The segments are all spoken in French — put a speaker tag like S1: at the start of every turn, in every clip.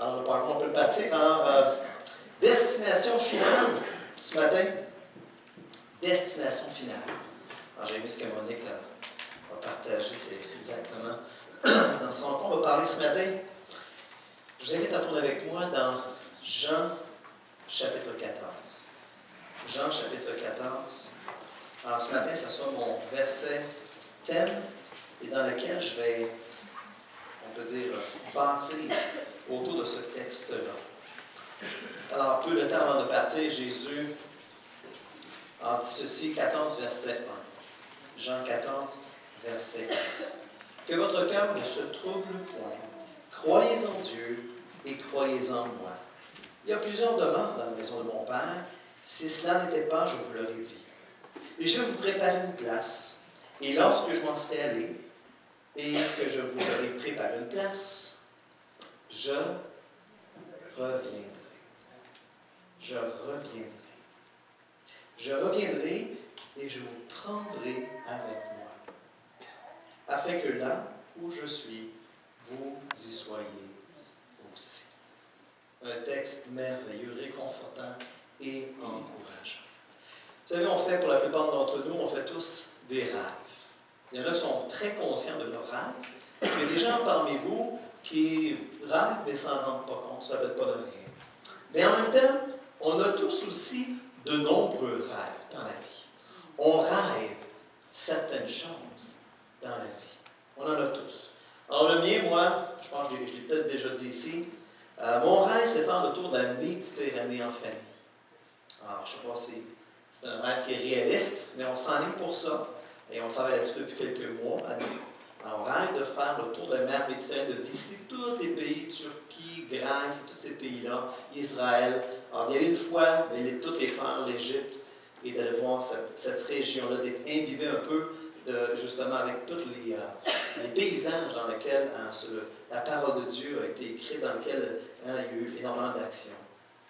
S1: Alors, le parcours, on peut le partir en destination finale ce matin. Destination finale. Alors, j'ai aimé ce que Monique a partagé, c'est exactement dans son cours. On va parler ce matin. Je vous invite à tourner avec moi dans Jean, chapitre 14. Jean, chapitre 14. Alors, ce matin, ça sera mon verset thème, et dans lequel je vais, on peut dire, bâtir autour de ce texte-là. Alors, peu de temps avant de partir, Jésus a dit ceci, 14, verset 1. Jean 14, verset 1. Que votre cœur ne se trouble point. Croyez en Dieu et croyez en moi. Il y a plusieurs demeures dans la maison de mon Père. Si cela n'était pas, je vous l'aurais dit. Et je vais vous préparer une place. Et lorsque je m'en serai allé, et que je vous aurai préparé une place, je reviendrai. Je reviendrai. Je reviendrai et je vous prendrai avec moi, afin que là où je suis, vous y soyez aussi. Un texte merveilleux, réconfortant et encourageant. Vous savez, on fait, pour la plupart d'entre nous, on fait tous des rêves. Il y en a qui sont très conscients de leurs rêves. Il y a des gens parmi vous qui rêvent mais s'en rendent pas compte, ça ne s'appelle pas de rien. Mais en même temps, on a tous aussi de nombreux rêves dans la vie. On rêve certaines choses dans la vie. On en a tous. Alors le mien, moi, je pense que je l'ai peut-être déjà dit ici, mon rêve, c'est faire le tour de la Méditerranée en famille. Alors, je ne sais pas si c'est un rêve qui est réaliste, mais on s'enligne pour ça. Et on travaille là-dessus depuis quelques mois. Alors, on rêve de faire le tour de la mer Méditerranée, de visiter tous les pays, Turquie, Grèce, tous ces pays-là, Israël. Alors, d'y aller une fois, mais toutes les faire, l'Égypte, et d'aller voir cette région-là, d'être imbibé un peu, justement, avec tous les paysages dans lesquels la parole de Dieu a été écrite, dans lesquels il y a eu énormément d'actions.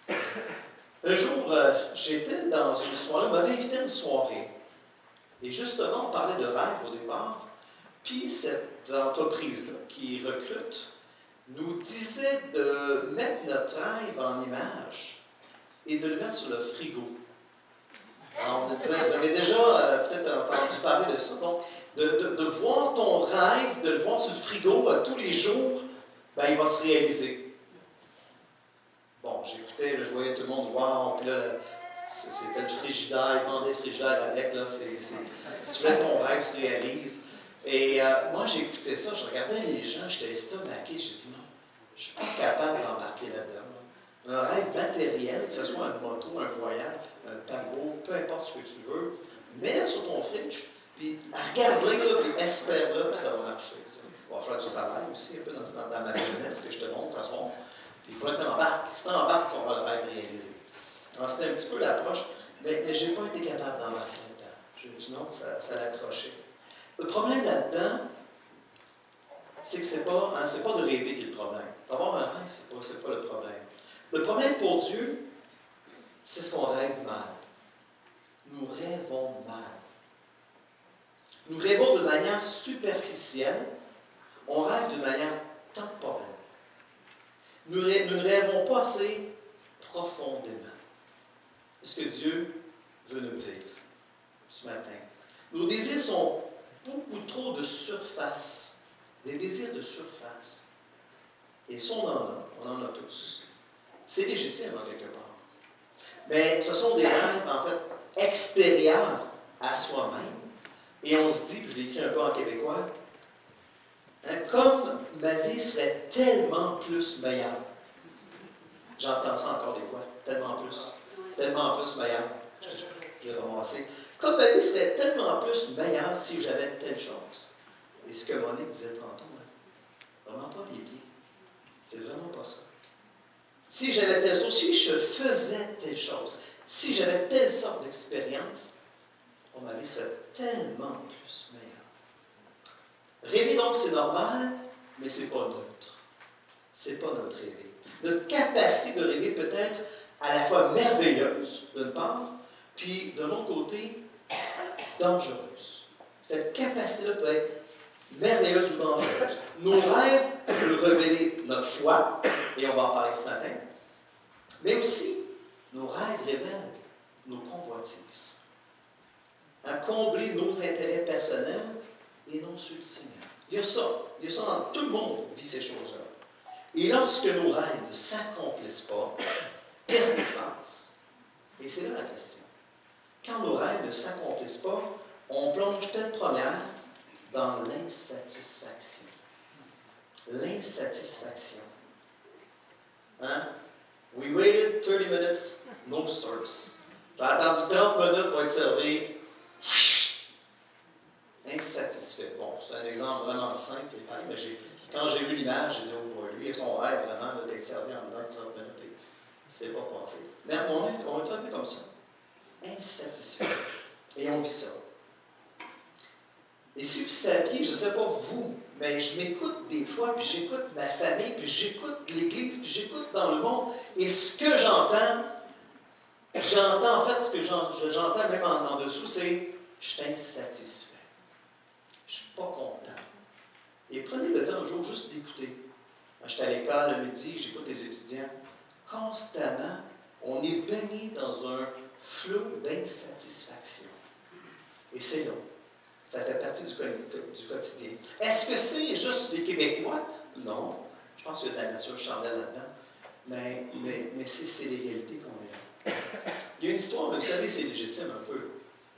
S1: Un jour, j'étais dans une soirée, on m'avait invité à une soirée. Et justement, on parlait de rêve au départ. Puis cette entreprise-là qui recrute nous disait de mettre notre rêve en image et de le mettre sur le frigo. Alors, on nous disait, vous avez déjà peut-être entendu parler de ça, donc de voir ton rêve, de le voir sur le frigo tous les jours, ben, il va se réaliser. Bon, j'écoutais, je voyais tout le monde voir, puis là, c'était le frigidaire, ils vendaient le frigidaire avec, là, si tu veux que ton rêve se réalise. Et moi, j'écoutais ça, je regardais les gens, j'étais estomaqué, j'ai dit non, je ne suis pas capable d'embarquer là-dedans. Un rêve matériel, que ce soit une moto, un voyage, un paquebot, peu importe ce que tu veux, mets-le sur ton fridge, puis regarde-le, là, puis espère-le, puis ça va marcher. Il va falloir que tu travailles aussi un peu dans ma business que je te montre à ce moment. Puis il faudrait que tu embarques. Si tu embarques, tu vas avoir le rêve réalisé. Alors, c'était un petit peu l'approche, mais je n'ai pas été capable d'embarquer là-dedans. Non, ça l'accrochait. Le problème là-dedans, c'est que c'est pas de rêver qui est le problème. D'avoir un rêve, c'est pas le problème. Le problème pour Dieu, c'est ce qu'on rêve mal. Nous rêvons mal. Nous rêvons de manière superficielle, on rêve de manière temporelle. Nous ne rêvons pas assez profondément. C'est ce que Dieu veut nous dire ce matin. Nos désirs sont beaucoup trop de surface. Des désirs de surface. Et ça, on en a tous. C'est légitime en quelque part. Mais ce sont des rêves, en fait, extérieurs à soi-même. Et on se dit, puis je l'ai écrit un peu en québécois, comme ma vie serait tellement plus meilleure. J'entends ça encore des fois. Tellement plus meilleure. Je l'ai ramassé. Comme ma vie serait tellement plus meilleure si j'avais telle chose. Et ce que Monique disait tantôt, vraiment pas biblique. C'est vraiment pas ça. Si j'avais telle chose, si je faisais telle chose, si j'avais telle sorte d'expérience, ma vie serait tellement plus meilleure. Rêver donc, c'est normal, mais c'est pas neutre. C'est pas notre rêver. Notre capacité de rêver peut être à la fois merveilleuse, d'une part, puis d'un autre côté, dangereuse. Cette capacité-là peut être merveilleuse ou dangereuse. Nos rêves peuvent révéler notre foi, et on va en parler ce matin, mais aussi, nos rêves révèlent nos convoitises. À combler nos intérêts personnels et non ceux du Seigneur. Il y a ça dans tout le monde vit ces choses-là. Et lorsque nos rêves ne s'accomplissent pas, qu'est-ce qui se passe? Et c'est là la question. Quand nos rêves ne s'accomplissent pas, on plonge tête première dans l'insatisfaction. L'insatisfaction. Hein? We waited 30 minutes, no service. J'ai attendu 30 minutes pour être servi. Insatisfait. Bon, c'est un exemple vraiment simple, mais quand j'ai vu l'image, j'ai dit, oh boy, lui, son rêve vraiment d'être servi en dedans de 30 minutes. C'est pas passé. Mais on est un peu comme ça. Insatisfait. Et on vit ça. Et si vous saviez, je ne sais pas vous, mais je m'écoute des fois, puis j'écoute ma famille, puis j'écoute l'Église, puis j'écoute dans le monde, et ce que j'entends en fait, ce que j'entends même en dessous, c'est « je suis insatisfait. Je ne suis pas content. » Et prenez le temps un jour juste d'écouter. Quand j'étais à l'école le midi, j'écoute les étudiants. Constamment, on est baigné dans un flot d'insatisfaction. Et c'est long. Ça fait partie du quotidien. Est-ce que c'est juste les Québécois? Non. Je pense qu'il y a de la nature charnelle là-dedans. Mais c'est les réalités qu'on a. Il y a une histoire, mais vous savez, c'est légitime un peu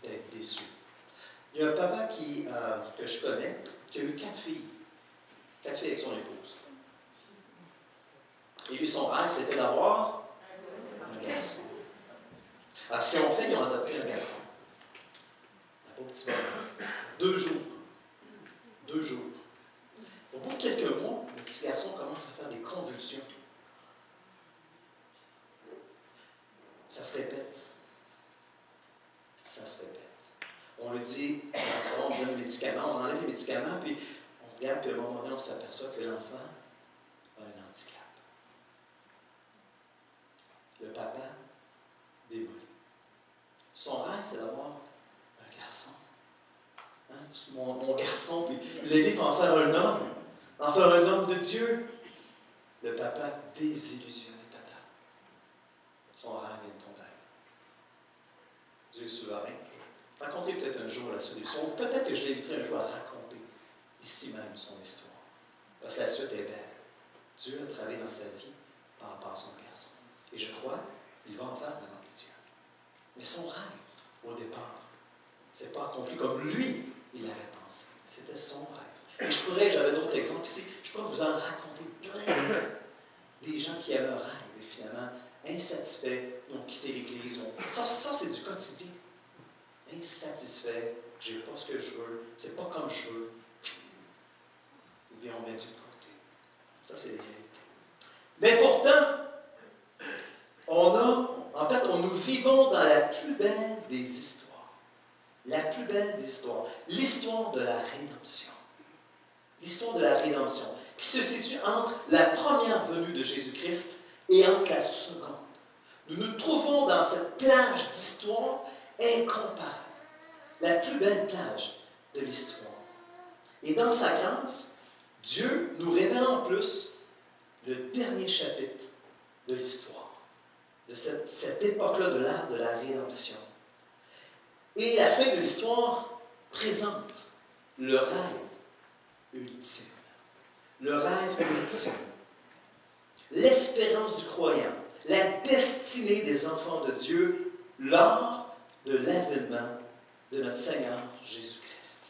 S1: d'être déçu. Il y a un papa que je connais qui a eu 4 filles. 4 filles avec son épouse. Et lui, son rêve, c'était d'avoir un garçon. Alors, ce qu'ils ont fait, ils ont adopté un garçon. Un beau petit bonhomme. 2 jours. 2 jours. Au bout de quelques mois, le petit garçon commence à faire des convulsions. Ça se répète. Ça se répète. On lui dit, on donne les médicaments, on enlève les médicaments, puis on regarde, puis à un moment donné, on s'aperçoit que l'enfant a un handicap. Le papa démolit. Son rêve, c'est d'avoir un garçon. Hein? Mon garçon, puis l'élever pour en faire un homme de Dieu. Le papa désillusionné total. Son rêve vient de tomber. Dieu est souverain. Racontez peut-être un jour la suite de l'histoire. Ou peut-être que je l'inviterai un jour à raconter ici même son histoire. Parce que la suite est belle. Dieu a travaillé dans sa vie par rapport à son garçon. Et je crois qu'il va en faire devant Dieu. Mais son rêve, au départ, c'est pas accompli comme lui, il avait pensé. C'était son rêve. Et j'avais d'autres exemples ici, je pourrais vous en raconter plein. Des gens qui avaient un rêve et finalement, insatisfaits, ils ont quitté l'Église. Ça c'est du quotidien. Insatisfait, j'ai pas ce que je veux, c'est pas comme je veux. Ou bien on met du côté. Ça, c'est les réalités. Mais pourtant, nous vivons dans la plus belle des histoires. La plus belle des histoires. L'histoire de la rédemption. L'histoire de la rédemption, qui se situe entre la première venue de Jésus-Christ et entre la seconde. Nous nous trouvons dans cette plage d'histoire incomparable. La plus belle plage de l'histoire. Et dans sa grâce, Dieu nous révèle en plus le dernier chapitre de l'histoire, de cette époque-là de l'ère de la rédemption. Et la fin de l'histoire présente le rêve ultime. Le rêve ultime. L'espérance du croyant. La destinée des enfants de Dieu lors de l'avènement de notre Seigneur Jésus-Christ.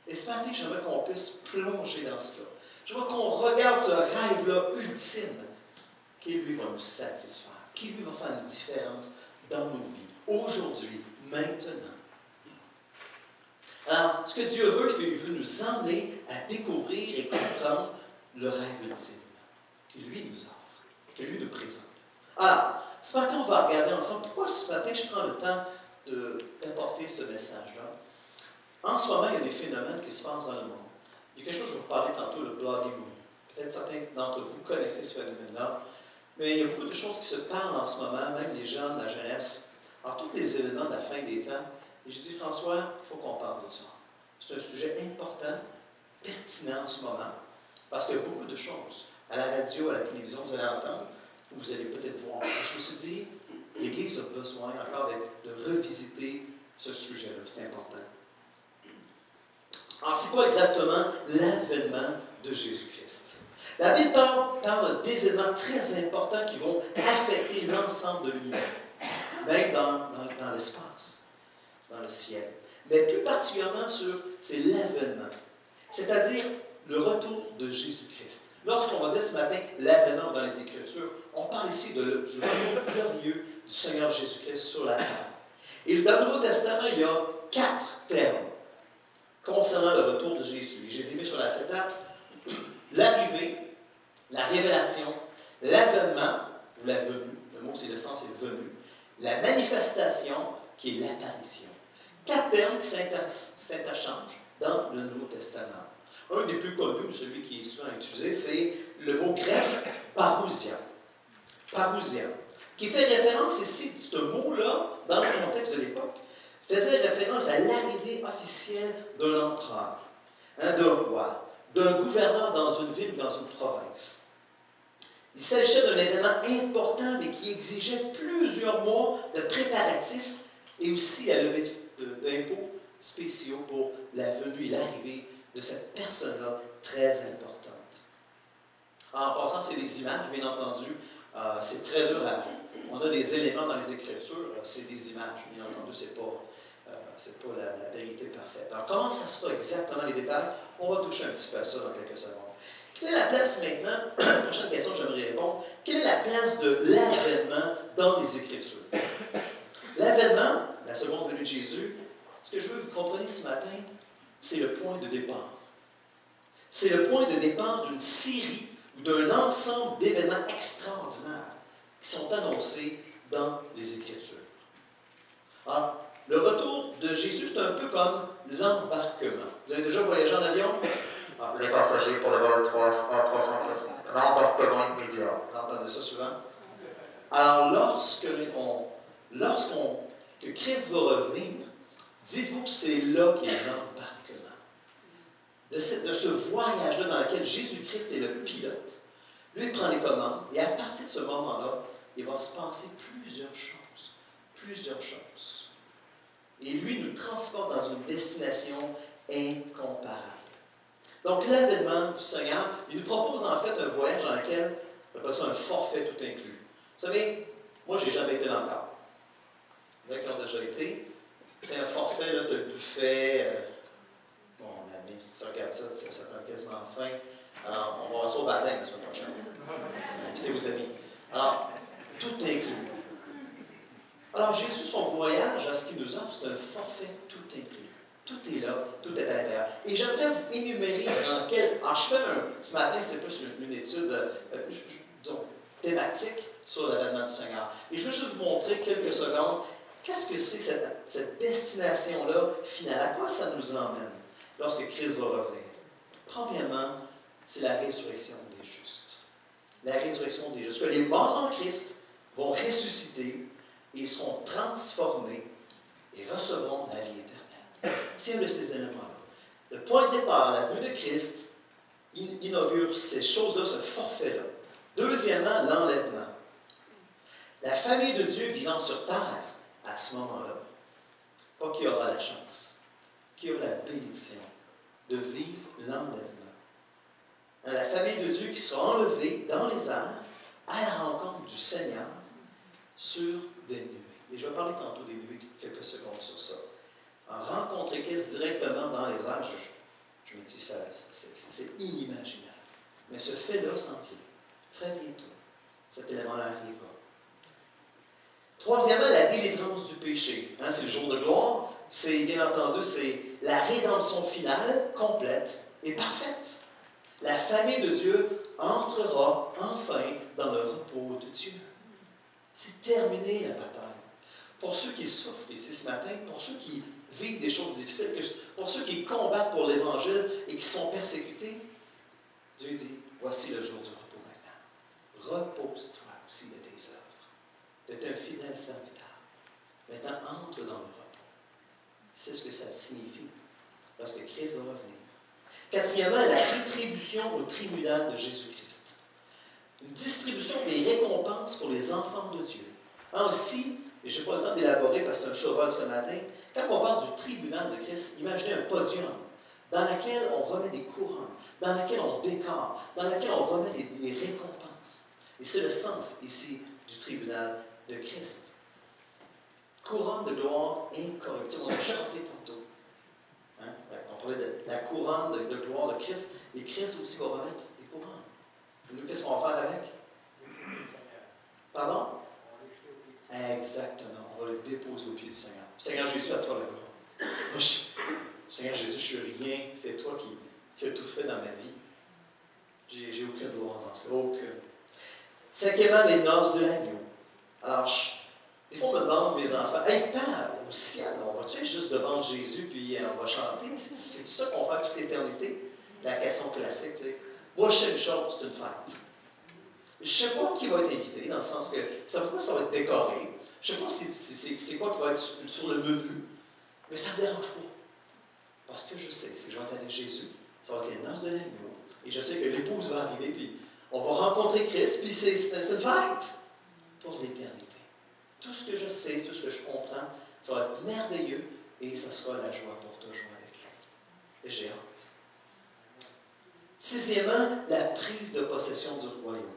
S1: Et ce matin, j'aimerais qu'on puisse plonger dans cela. J'aimerais qu'on regarde ce rêve-là ultime qui, lui, va nous satisfaire, qui, lui, va faire une différence dans nos vies, aujourd'hui, maintenant. Alors, ce que Dieu veut, il veut nous emmener à découvrir et comprendre le rêve ultime que lui nous offre, que lui nous présente. Alors, ce matin, on va regarder ensemble pourquoi ce matin je prends le temps d'apporter ce message-là. En ce moment, il y a des phénomènes qui se passent dans le monde. Il y a quelque chose, je vais vous parler tantôt, le blogging. Peut-être certains d'entre vous connaissez ce phénomène-là. Mais il y a beaucoup de choses qui se parlent en ce moment, même les jeunes, la jeunesse. Alors, tous les événements de la fin des temps. Et je dis, François, il faut qu'on parle de ça. C'est un sujet important pertinent en ce moment, parce qu'il y a beaucoup de choses. À la radio, à la télévision, vous allez entendre, ou vous allez peut-être voir. Je me suis dit, l'Église a besoin encore de revisiter ce sujet-là. C'est important. Alors, c'est quoi exactement l'avènement de Jésus-Christ? La Bible parle d'événements très importants qui vont affecter l'ensemble de l'univers, même dans l'espace, dans le ciel. Mais plus particulièrement c'est l'avènement, c'est-à-dire le retour de Jésus-Christ. Lorsqu'on va dire ce matin l'avènement dans les Écritures, on parle ici du retour glorieux du Seigneur Jésus-Christ sur la terre. Et dans le Nouveau Testament, il y a 4 termes concernant le retour de Jésus. Et je les ai mis sur l'acétate. L'arrivée, la révélation, l'avènement, ou la venue, le mot c'est le sens, c'est venue, la manifestation, qui est l'apparition. 4 termes qui s'interchangent dans le Nouveau Testament. Un des plus connus, celui qui est souvent utilisé, c'est le mot grec parousia. Parousia, qui fait référence ici, ce mot-là, dans le contexte de l'époque, faisait référence à l'arrivée officielle d'un empereur, d'un roi, d'un gouverneur dans une ville ou dans une province. Il s'agissait d'un événement important, mais qui exigeait plusieurs mois de préparatifs et aussi la levée d'impôts spéciaux pour la venue et l'arrivée de cette personne-là très importante. En passant, c'est des images, bien entendu. C'est très dur à... On a des éléments dans les Écritures, c'est des images, bien entendu, c'est pas la vérité parfaite. Alors, comment ça se fait exactement, les détails? On va toucher un petit peu à ça dans quelques secondes. Quelle est la place maintenant, prochaine question que j'aimerais répondre, quelle est la place de l'avènement dans les Écritures? L'avènement, la seconde venue de Jésus, ce que je veux que vous compreniez ce matin, c'est le point de départ. C'est le point de départ d'une série ou d'un ensemble d'événements extraordinaires qui sont annoncés dans les Écritures. Alors, le retour de Jésus, c'est un peu comme l'embarquement. Vous avez déjà voyagé en avion?
S2: Les passagers pour le vol 315. L'embarquement immédiat.
S1: Vous entendez ça souvent? Alors, que Christ va revenir, dites-vous que c'est là qu'est l'embarquement. De ce voyage-là dans lequel Jésus-Christ est le pilote. Lui, il prend les commandes, et à partir de ce moment-là, il va se passer plusieurs choses. Plusieurs choses. Et lui nous transporte dans une destination incomparable. Donc, l'avènement du Seigneur, il nous propose en fait un voyage dans lequel on appelle ça un forfait tout inclus. Vous savez, moi, je n'ai jamais été dans le cadre. Il y en a qui ont déjà été. C'est un forfait, là, tu as le buffet. Mon ami, tu regardes ça, ça t'a quasiment faim. Alors, on va voir ça au baptême la semaine prochaine. Invitez vos amis. Alors, tout inclus. Alors, Jésus, son voyage, à ce qu'il nous offre, c'est un forfait tout inclus. Tout est là, tout est à l'intérieur. Et j'aimerais vous énumérer dans quel... Alors, je fais ce matin, c'est plus une étude, disons, thématique sur l'avènement du Seigneur. Et je veux juste vous montrer quelques secondes, qu'est-ce que c'est cette destination-là finale? À quoi ça nous emmène lorsque Christ va revenir? Premièrement, c'est la résurrection des justes. La résurrection des justes. Que les morts en Christ vont ressusciter et seront transformés et recevront la vie éternelle. C'est un de ces éléments-là. Le point de départ, la venue de Christ, inaugure ces choses-là, ce forfait-là. Deuxièmement, l'enlèvement. La famille de Dieu vivant sur terre, à ce moment-là, pas qui aura la chance, qui aura la bénédiction de vivre l'enlèvement. La famille de Dieu qui sera enlevée dans les airs à la rencontre du Seigneur sur des nuées. Et je vais parler tantôt des nuées, quelques secondes sur ça. Rencontrer Christ directement dans les airs, je me dis, c'est inimaginable. Mais ce fait-là s'en vient. Très bientôt, cet élément-là arrivera. Troisièmement, la délivrance du péché. C'est le jour de gloire. C'est, bien entendu, c'est la rédemption finale, complète et parfaite. La famille de Dieu entrera enfin dans le repos de Dieu. C'est terminé la bataille. Pour ceux qui souffrent ici ce matin, pour ceux qui vivent des choses difficiles, pour ceux qui combattent pour l'Évangile et qui sont persécutés, Dieu dit, voici le jour du repos maintenant. Repose-toi aussi de tes œuvres. Tu es un fidèle serviteur. Maintenant, entre dans le repos. C'est ce que ça signifie lorsque Christ va revenir. Quatrièmement, la rétribution au tribunal de Jésus-Christ. Une distribution des récompenses pour les enfants de Dieu. Aussi, et je n'ai pas le temps d'élaborer parce que c'est un survol ce matin, quand on parle du tribunal de Christ, imaginez un podium dans lequel on remet des couronnes, dans lequel on décore, dans lequel on remet des récompenses. Et c'est le sens ici du tribunal de Christ. Couronne de gloire incorruptible. On a chanté tantôt. Hein? On parlait de la couronne de gloire de Christ. Et Christ aussi va remettre des couronnes. Et nous, qu'est-ce qu'on va faire avec? Pardon? Exactement. On va le déposer au pied du Seigneur. Seigneur Jésus, à toi la gloire. Seigneur Jésus, je suis rien. C'est toi qui as tout fait dans ma vie. J'ai aucune gloire dans cela. Aucune. Cinquièmement, les noces de l'agneau. Alors, des fois, on me demande, mes enfants, hey, Père, au ciel, on va-tu être juste devant Jésus puis on va chanter? C'est ça qu'on va faire toute l'éternité? La question classique, tu sais. Moi, je sais une chose, c'est une fête. Je ne sais pas qui va être invité, dans le sens que ça ne veut pas que ça va être décoré. Je ne sais pas c'est quoi qui va être sur le menu, mais ça ne me dérange pas. Parce que je sais, c'est que je vais être avec Jésus, ça va être les noces de l'agneau, et je sais que l'épouse va arriver, puis on va rencontrer Christ, puis c'est une fête pour l'éternité. Tout ce que je sais, tout ce que je comprends, ça va être merveilleux, et ce sera la joie pour toujours avec lui. Et j'ai hâte. Sixièmement, la prise de possession du royaume.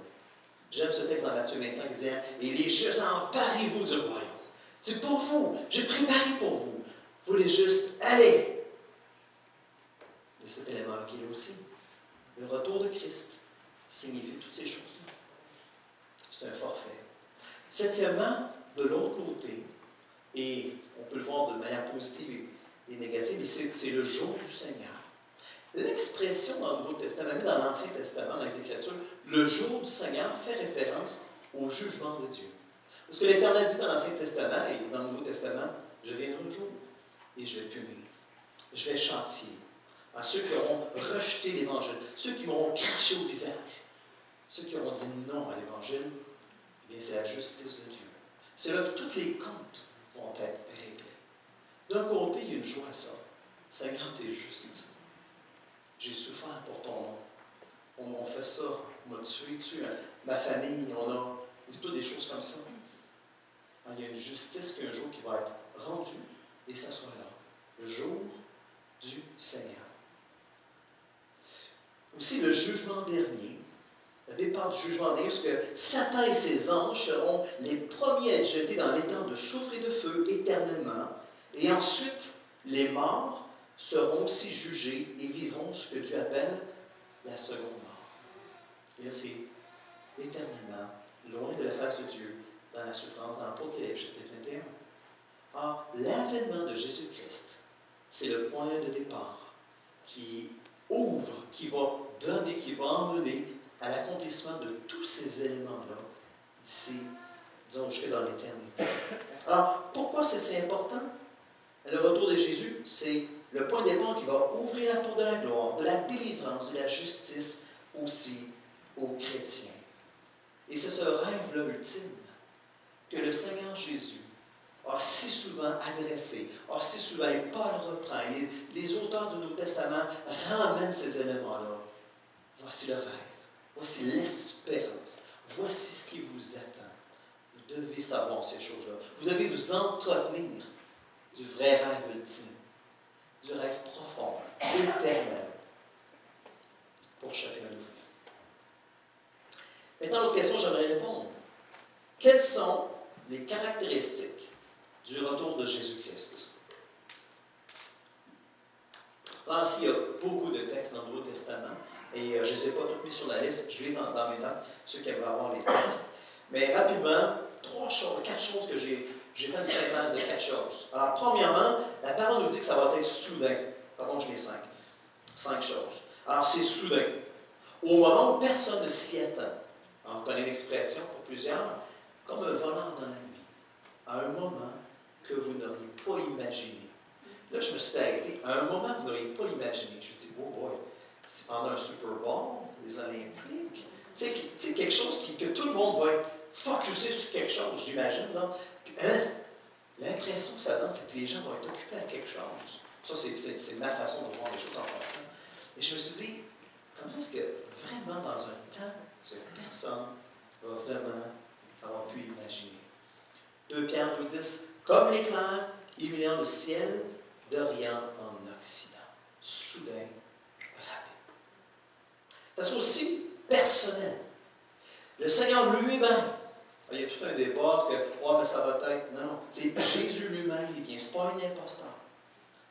S1: J'aime ce texte dans Matthieu 25 qui dit « Et les justes, emparez-vous du royaume. C'est pour vous. J'ai préparé pour vous. Vous les justes, allez! » Il y a cet élément-là qui est là aussi. Le retour de Christ signifie toutes ces choses-là. C'est un forfait. Septièmement, de l'autre côté, et on peut le voir de manière positive et négative, c'est le jour du Seigneur. L'expression dans le Nouveau Testament, même dans l'Ancien Testament, dans les Écritures, le jour du Seigneur fait référence au jugement de Dieu. Parce que l'Éternel dit dans l'Ancien Testament et dans le Nouveau Testament, je viendrai un jour et je vais punir. Je vais châtier à ceux qui auront rejeté l'Évangile, ceux qui m'auront craché au visage, ceux qui auront dit non à l'Évangile, eh bien c'est la justice de Dieu. C'est là que tous les comptes vont être réglés. D'un côté, il y a une joie à ça. Seigneur, tu es juste. J'ai souffert pour ton nom. On m'a fait ça, on m'a tué ma famille, on a toutes des choses comme ça. Alors, il y a une justice qu'un jour qui va être rendue, et ça sera là, le jour du Seigneur. Aussi le jugement dernier, la départ du jugement dernier, parce que Satan et ses anges seront les premiers à être jetés dans l'étang de soufre et de feu éternellement, et ensuite les morts seront aussi jugés et vivront ce que Dieu appelle la seconde mort. Et là, c'est éternellement, loin de la face de Dieu, dans la souffrance, dans l'Apocalypse, chapitre 21. Or, l'avènement de Jésus-Christ, c'est le point de départ qui ouvre, qui va donner, qui va emmener à l'accomplissement de tous ces éléments-là, d'ici, disons, jusque dans l'éternité. Alors, pourquoi c'est si important? Le retour de Jésus, c'est le point de départ qui va ouvrir la porte de la gloire, de la délivrance, de la justice aussi aux chrétiens. Et c'est ce rêve-là ultime que le Seigneur Jésus a si souvent adressé, a si souvent, et Paul reprend, les auteurs du Nouveau Testament ramènent ces éléments-là. Voici le rêve, voici l'espérance, voici ce qui vous attend. Vous devez savoir ces choses-là. Vous devez vous entretenir du vrai rêve ultime, du rêve profond, éternel, pour chacun de vous. Maintenant, l'autre question, j'aimerais répondre. Quelles sont les caractéristiques du retour de Jésus-Christ? Là, il y a beaucoup de textes dans le Nouveau Testament, et je ne les ai pas tous mis sur la liste, je les ai dans mes notes, ceux qui aimeraient avoir les textes. Mais rapidement, 4 choses que j'ai fait une synthèse de 4 choses. Alors, premièrement, la parole nous dit que ça va être soudain. Pardon, je l'ai 5. 5 choses. Alors, c'est soudain. Au moment où personne ne s'y attend. Alors, vous connaissez l'expression pour plusieurs, comme un volant dans la nuit. À un moment que vous n'auriez pas imaginé. Là, je me suis arrêté. À un moment que vous n'auriez pas imaginé. Je me suis dit, oh boy, c'est pendant un Super Bowl, les Olympiques. Tu sais, quelque chose que tout le monde va être focusé sur quelque chose, j'imagine. L'impression que ça donne, c'est que les gens vont être occupés à quelque chose. Ça, c'est ma façon de voir les choses en passant. Et je me suis dit, comment est-ce que vraiment dans un temps que personne va vraiment avoir pu imaginer? 2 Pierre nous dit, comme l'éclair illuminant le ciel d'Orient en Occident. Soudain, rapide. Ça soit aussi personnel. Le Seigneur lui-même, il y a tout un débat, parce que, mais ça va être. Non, non, c'est Jésus lui-même, il vient. Ce n'est pas un imposteur.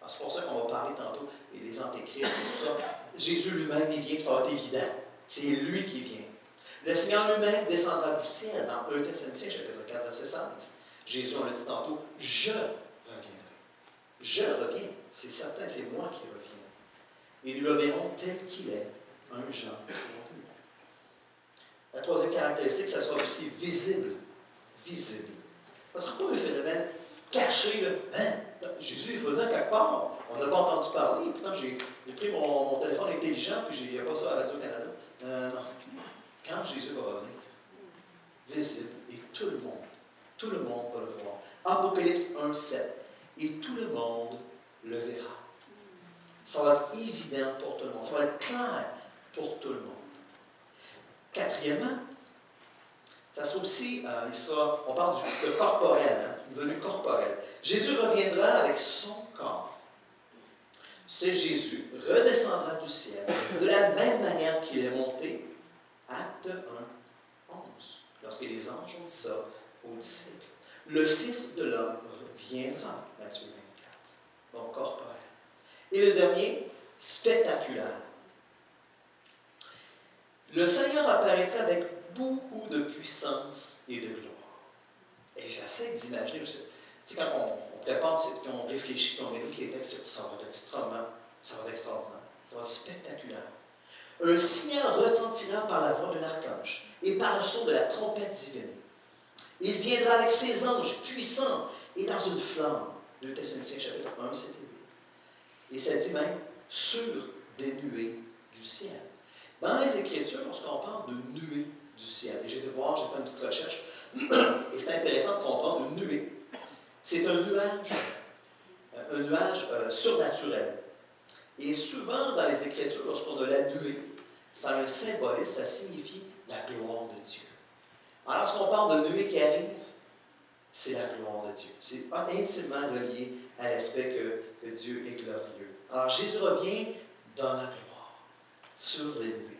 S1: Alors, c'est pour ça qu'on va parler tantôt, et les antéchrists et tout ça. Jésus lui-même, il vient, puis ça va être évident. C'est lui qui vient. Le Seigneur lui-même descendra du ciel, dans 1 Thessaloniciens, chapitre 4, verset 16. Jésus, on l'a dit tantôt, je reviendrai. Je reviens. C'est certain, c'est moi qui reviens. Et nous le verrons tel qu'il est, un Jean 3. La troisième caractéristique, ça sera aussi visible. Visible. Ça ne sera pas un phénomène caché. Là. Hein? Jésus est venu quelque part. On n'a pas entendu parler. Pourtant, j'ai pris mon téléphone intelligent, puis il n'y a pas ça à Radio-Canada. Non. Quand Jésus va revenir, visible, et tout le monde va le voir. Apocalypse 1:7. Et tout le monde le verra. Ça va être évident pour tout le monde. Ça va être clair pour tout le monde. Quatrièmement, ça sera aussi, on parle de corporel, une venue corporelle. Jésus reviendra avec son corps. Ce Jésus redescendra du ciel de la même manière qu'il est monté, acte 1, 11, lorsque les anges ont dit ça aux disciples. Le Fils de l'homme viendra, Matthieu 24, donc corporel. Et le dernier, spectaculaire. Le Seigneur apparaîtra avec beaucoup de puissance et de gloire. Et j'essaie d'imaginer, tu sais, quand on prépare, puis on réfléchit, puis on médite les textes, ça va être extraordinaire, ça va être spectaculaire. Un signal retentira par la voix de l'archange et par le son de la trompette divine. Il viendra avec ses anges puissants et dans une flamme. 2 Thessaloniciens chapitre 1, 7 et 8. Et ça dit même sur des nuées du ciel. Dans les Écritures, lorsqu'on parle de nuée du ciel, et j'ai été voir, j'ai fait une petite recherche, et c'est intéressant de comprendre une nuée. C'est un nuage surnaturel. Et souvent, dans les Écritures, lorsqu'on a la nuée, ça a un symbolisme, ça signifie la gloire de Dieu. Alors, lorsqu'on parle de nuée qui arrive, c'est la gloire de Dieu. C'est intimement relié à l'aspect que Dieu est glorieux. Alors, Jésus revient dans la gloire, sur les nuées.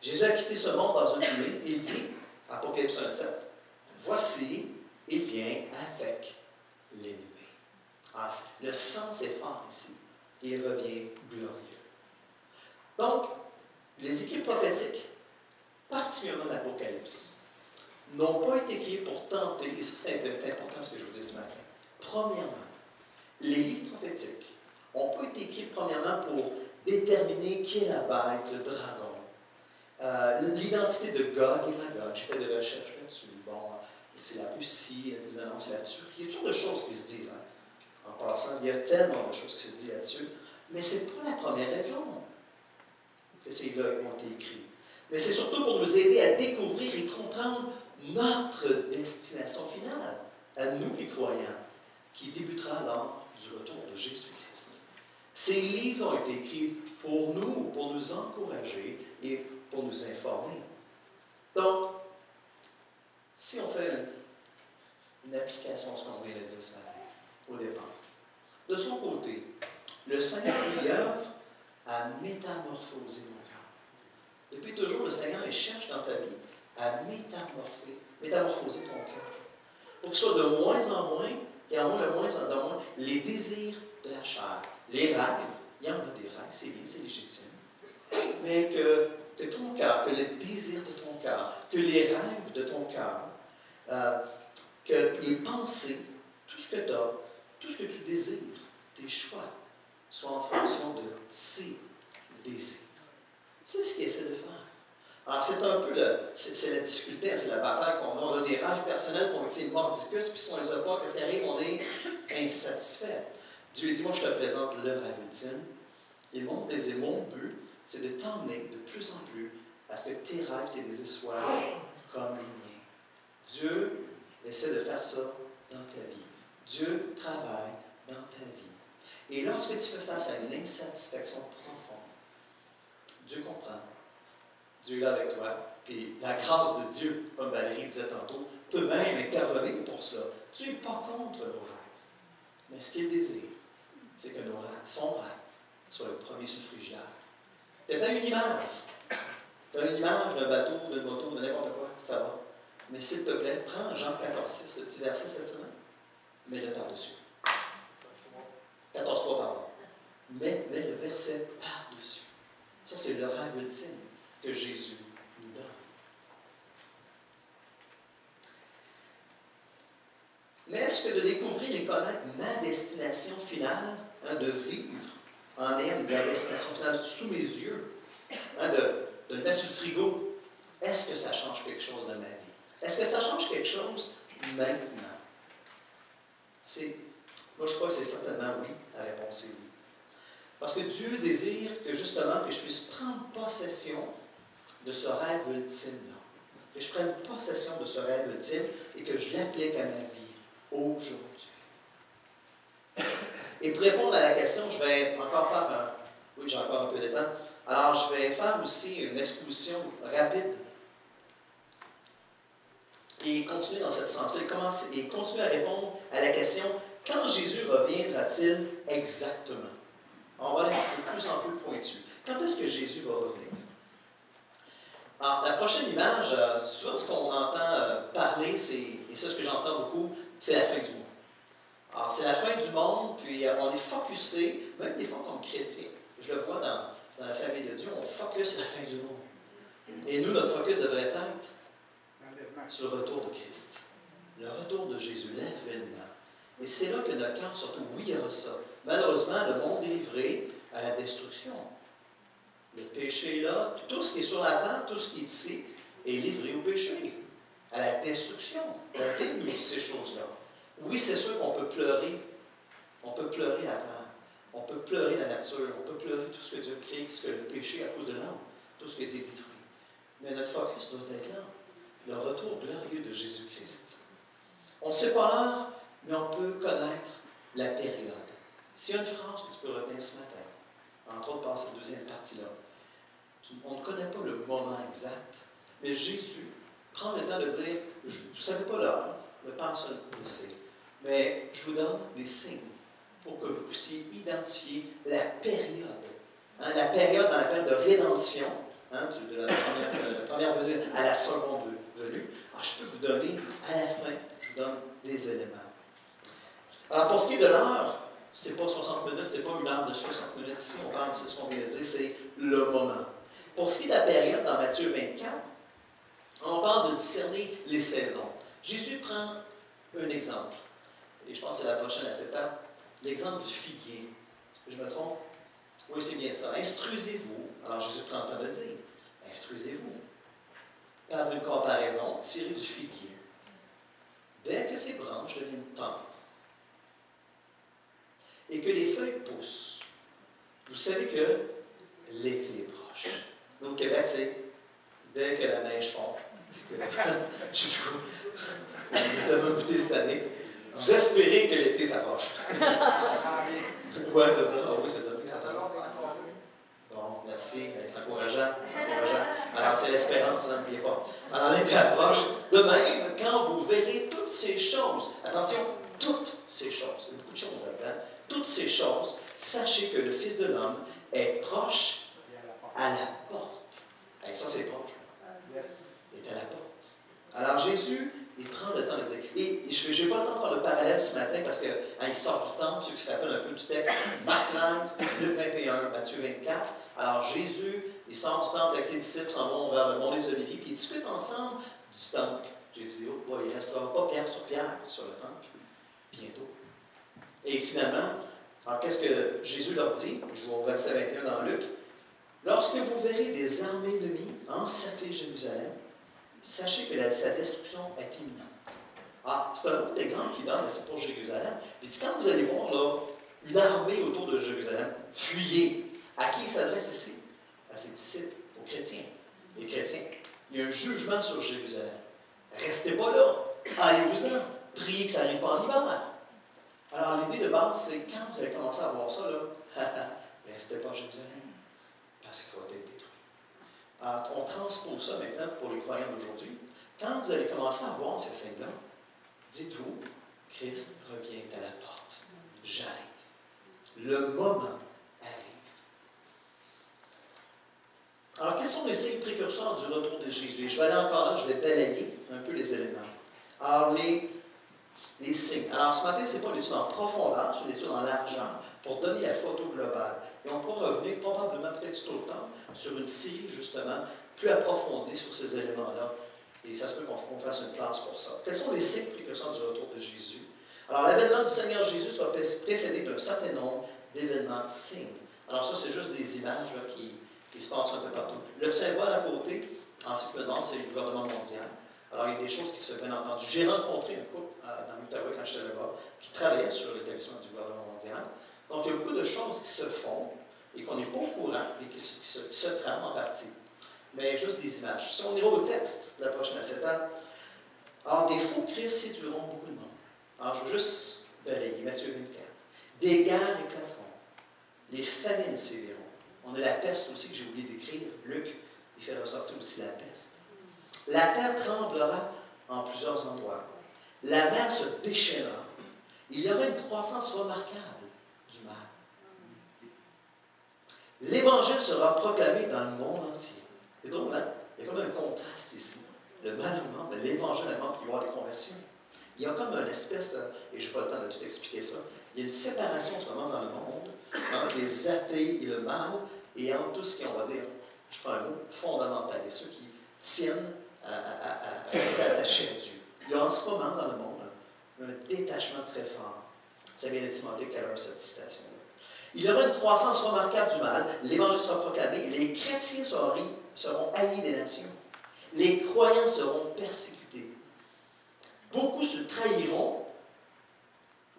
S1: Jésus a quitté ce monde dans une nuée. Il dit, Apocalypse 1:7, voici, il vient avec les nuées. Alors, le sens est fort ici. Il revient glorieux. Donc, les écrits prophétiques, particulièrement l'Apocalypse, n'ont pas été écrits pour tenter, et ça c'est important ce que je vous dis ce matin. Premièrement, les livres prophétiques n'ont pas été écrits premièrement pour déterminer qui est la bête, le dragon, l'identité de Gog et Magog. J'ai fait des recherches là-dessus. Bon, c'est la Russie, non, c'est la Turquie. Il y a toutes sortes de choses qui se disent. En passant, il y a tellement de choses qui se disent là-dessus. Mais ce n'est pas la première raison que ces là ont été écrits. Mais c'est surtout pour nous aider à découvrir et comprendre notre destination finale, à nous les croyants, qui débutera lors du retour de Jésus-Christ. Ces livres ont été écrits pour nous encourager et pour nous informer. Donc, si on fait une application à ce qu'on vient de dire ce matin, au départ, de son côté, le Seigneur lui œuvre à métamorphoser mon cœur. Depuis toujours, le Seigneur il cherche dans ta vie à métamorphoser ton cœur. Pour qu'il soit de moins en moins, et en moins de moins en moins, les désirs de la chair, les rêves, il y en a des rêves, c'est bien, c'est légitime, mais que ton cœur, que les désirs de ton cœur, que les rêves de ton cœur, que les pensées, tout ce que tu as, tout ce que tu désires, tes choix, soient en fonction de ces désirs. C'est ce qu'il essaie de faire. Alors, c'est un peu c'est la difficulté, c'est la bataille qu'on a. On a des rêves personnels qu'on est mordicus, puis si on ne les a pas, qu'est-ce qui arrive? On est insatisfait. Dieu dit, moi, je te présente le rêve ultime. Et mon désir, mon but, c'est de t'emmener de plus en plus à ce que tes rêves, tes désirs soient comme les miens. Dieu essaie de faire ça dans ta vie. Dieu travaille dans ta vie. Et lorsque tu fais face à une insatisfaction profonde, Dieu comprend. Dieu est là avec toi. Puis la grâce de Dieu, comme Valérie disait tantôt, peut même intervenir pour cela. Dieu n'est pas contre nos rêves. Mais ce qu'il désire, c'est que nos rêves, son rêve, soit le premier sur le frigidaire. Tu as une image. Tu as une image d'un bateau, d'une moto, de n'importe quoi, ça va. Mais s'il te plaît, prends Jean 14,6, le petit verset cette semaine, mets-le par-dessus. 14,3, pardon. Mets le verset par-dessus. Ça, c'est le rêve ultime que Jésus nous donne. Mais est-ce que de découvrir et connaître ma destination finale, de vivre en ayant la destination finale sous mes yeux, de le mettre sur le frigo, est-ce que ça change quelque chose dans ma vie? Est-ce que ça change quelque chose maintenant? Moi, je crois que c'est certainement oui. La réponse est oui. Parce que Dieu désire que justement que je puisse prendre possession de ce rêve ultime-là. Que je prenne possession de ce rêve ultime et que je l'applique à ma vie aujourd'hui. Et pour répondre à la question, je vais encore faire oui, j'ai encore un peu de temps. Alors, je vais faire aussi une exposition rapide et continuer dans cette sens-là et continuer à répondre à la question « Quand Jésus reviendra-t-il exactement? » On va aller de plus en plus pointu. Quand est-ce que Jésus va revenir? Alors, la prochaine image, souvent ce qu'on entend parler, et ça ce que j'entends beaucoup, c'est la fin du monde. Alors, c'est la fin du monde, puis on est focusé, même des fois comme chrétiens. Je le vois dans la famille de Dieu, on focus sur la fin du monde. Et nous, notre focus devrait être sur le retour de Christ. Le retour de Jésus, l'avènement. Et c'est là que notre cœur, surtout, oui, il y aura ça. Malheureusement, le monde est livré à la destruction. Le péché est là, tout ce qui est sur la terre, tout ce qui est ici, est livré au péché, à la destruction. La Bible nous dit ces choses-là. Oui, c'est sûr qu'on peut pleurer. On peut pleurer la terre. On peut pleurer la nature. On peut pleurer tout ce que Dieu crée, tout ce que le péché à cause de l'homme, tout ce qui a été détruit. Mais notre focus doit être là. Le retour glorieux de Jésus-Christ. On ne sait pas l'heure, mais on peut connaître la période. S'il y a une phrase que tu peux retenir ce matin, entre autres par cette deuxième partie-là, on ne connaît pas le moment exact, mais Jésus prend le temps de dire, vous ne savez pas l'heure, le Père seul le sait, mais je vous donne des signes pour que vous puissiez identifier la période. La période dans la période de rédemption, de la première venue à la seconde venue. Alors, je peux vous donner, à la fin, je vous donne des éléments. Alors, pour ce qui est de l'heure, ce n'est pas 60 minutes, ce n'est pas une heure de 60 minutes ici, on parle, c'est ce qu'on vient de dire, c'est le moment. Pour ce qui est de la période, dans Matthieu 24, on parle de discerner les saisons. Jésus prend un exemple, et je pense que c'est la prochaine à cette étape, l'exemple du figuier. Est-ce que je me trompe? Oui, c'est bien ça. Instruisez-vous. Alors Jésus prend le temps de dire, instruisez-vous. Par une comparaison, tirez du figuier. Dès que ses branches deviennent tendres et que les feuilles poussent, vous savez que l'été est proche. Nous, au Québec, c'est dès que la neige fond. On a tellement goûté cette année. Vous espérez que l'été s'approche. Oui, c'est ça. Ah oui, c'est donné que ça s'approche. Bon, merci. C'est encourageant. Alors, c'est l'espérance, n'oubliez pas. Alors, l'été approche. De même, quand vous verrez toutes ces choses, attention, toutes ces choses, il y a beaucoup de choses là-dedans, toutes ces choses, sachez que le Fils de l'homme est proche à la porte. Et ça, c'est proche. Il est à la porte. Alors, Jésus, il prend le temps de dire. Et je n'ai pas le temps de faire le parallèle ce matin parce qu'il sort du temple, ceux qui se rappellent un peu du texte, Marc 13, Luc 21, Matthieu 24. Alors, Jésus, il sort du temple avec ses disciples, s'en vont vers le mont des Oliviers, puis ils discutent ensemble du temple. Jésus dit, oh, boy, il ne restera pas pierre sur le temple, bientôt. Et finalement, alors qu'est-ce que Jésus leur dit? Je vois au verset 21 dans Luc. Lorsque vous verrez des armées ennemies encercler Jérusalem, sachez que sa destruction est imminente. Ah, c'est un autre exemple qu'il donne, mais c'est pour Jérusalem. Puis quand vous allez voir là, une armée autour de Jérusalem, fuyez. À qui il s'adresse ici? À ses disciples, aux chrétiens. Les chrétiens. Il y a un jugement sur Jérusalem. Restez pas là. Allez-vous-en. Priez que ça n'arrive pas en hiver. Alors l'idée de base, c'est quand vous allez commencer à voir ça, là, restez pas à Jérusalem. Parce qu'il va être détruit. On transpose ça maintenant pour les croyants d'aujourd'hui. Quand vous allez commencer à voir ces signes-là, dites-vous, Christ revient à la porte. J'arrive. Le moment arrive. Alors, quels sont les signes précurseurs du retour de Jésus? Et je vais aller encore là, je vais balayer un peu les éléments. Alors, les signes. Alors, ce matin, ce n'est pas une étude en profondeur, c'est une étude en largeur pour donner la photo globale. Et on pourra revenir probablement, peut-être tout le temps, sur une série, justement, plus approfondie sur ces éléments-là. Et ça se peut qu'on fasse une classe pour ça. Quels sont les signes précurseurs du retour de Jésus? Alors, l'avènement du Seigneur Jésus sera précédé d'un certain nombre d'événements signes. Alors, ça, c'est juste des images là, qui se passent un peu partout. Le symbole à côté, en ce qui me demande, c'est le gouvernement mondial. Alors, il y a des choses qui se sont bien entendues. J'ai rencontré un couple dans l'Outaouais quand j'étais là-bas, qui travaillait sur l'établissement du gouvernement mondial. Donc, il y a beaucoup de choses qui se font et qu'on n'est pas au courant et qui se trament en partie. Mais juste des images. Si on ira au texte de la prochaine acétate, alors des faux Christ séduiront beaucoup de monde. Alors, je veux juste balayer Matthieu 24. Des guerres éclateront. Les famines séviront. On a la peste aussi que j'ai oublié d'écrire. Luc, il fait ressortir aussi la peste. La terre tremblera en plusieurs endroits. La mer se déchaînera. Il y aura une croissance remarquable du mal. L'Évangile sera proclamé dans le monde entier. C'est drôle, hein? Il y a comme un contraste ici. Le mal augmente, mais l'Évangile augmente, puis il y aura des conversions. Il y a comme une espèce, et je n'ai pas le temps de tout expliquer ça, il y a une séparation en ce moment dans le monde entre les athées et le mal, et entre tout ce qui, on va dire, je prends un mot, fondamental, et ceux qui tiennent à rester attachés à Dieu. Il y a en ce moment dans le monde un détachement très fort. Ça vient de Timothée Keller, cette citation-là. Il y aura une croissance remarquable du mal, l'Évangile sera proclamé, les chrétiens seront haïs des nations, les croyants seront persécutés. Beaucoup se trahiront